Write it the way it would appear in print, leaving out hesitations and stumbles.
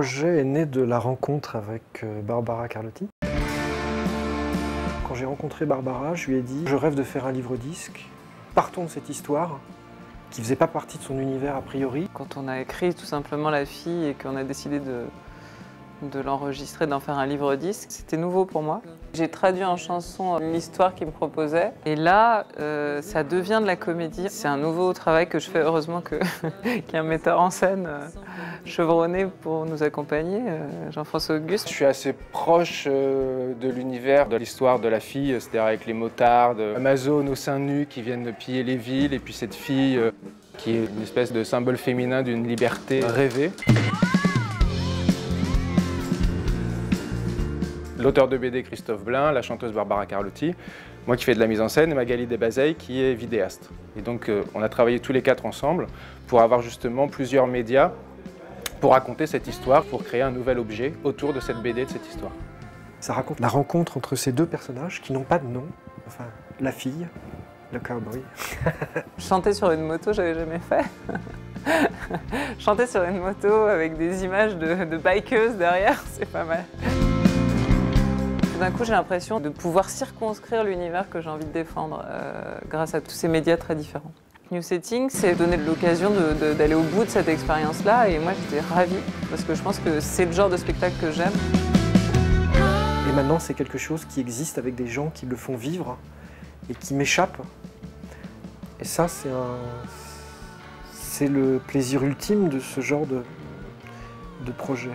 projet est né de la rencontre avec Barbara Carlotti. Quand j'ai rencontré Barbara, je lui ai dit « Je rêve de faire un livre-disque. Partons de cette histoire qui ne faisait pas partie de son univers a priori. » Quand on a écrit tout simplement La Fille et qu'on a décidé de l'enregistrer, d'en faire un livre-disque, c'était nouveau pour moi. J'ai traduit en chanson l'histoire qu'il me proposait et là, ça devient de la comédie. C'est un nouveau travail que je fais, heureusement qu'il y a un metteur en scène chevronné pour nous accompagner, Jean-François Auguste. Je suis assez proche de l'univers de l'histoire de la fille, c'est-à-dire avec les motards, Amazones aux seins nus qui viennent piller les villes, et puis cette fille qui est une espèce de symbole féminin d'une liberté rêvée. L'auteur de BD Christophe Blain, la chanteuse Barbara Carlotti, moi qui fais de la mise en scène, et Magali Desbazeilles qui est vidéaste. Et donc on a travaillé tous les quatre ensemble pour avoir justement plusieurs médias pour raconter cette histoire, pour créer un nouvel objet autour de cette BD, de cette histoire. Ça raconte la rencontre entre ces deux personnages qui n'ont pas de nom, enfin la fille, le cowboy. Chanter sur une moto, j'avais jamais fait. Chanter sur une moto avec des images de bikeuses derrière, c'est pas mal. D'un coup, j'ai l'impression de pouvoir circonscrire l'univers que j'ai envie de défendre grâce à tous ces médias très différents. New Setting, c'est donner l'occasion d'aller au bout de cette expérience-là et moi j'étais ravie parce que je pense que c'est le genre de spectacle que j'aime. Et maintenant, c'est quelque chose qui existe avec des gens qui le font vivre et qui m'échappe. Et ça, c'est le plaisir ultime de ce genre de projet.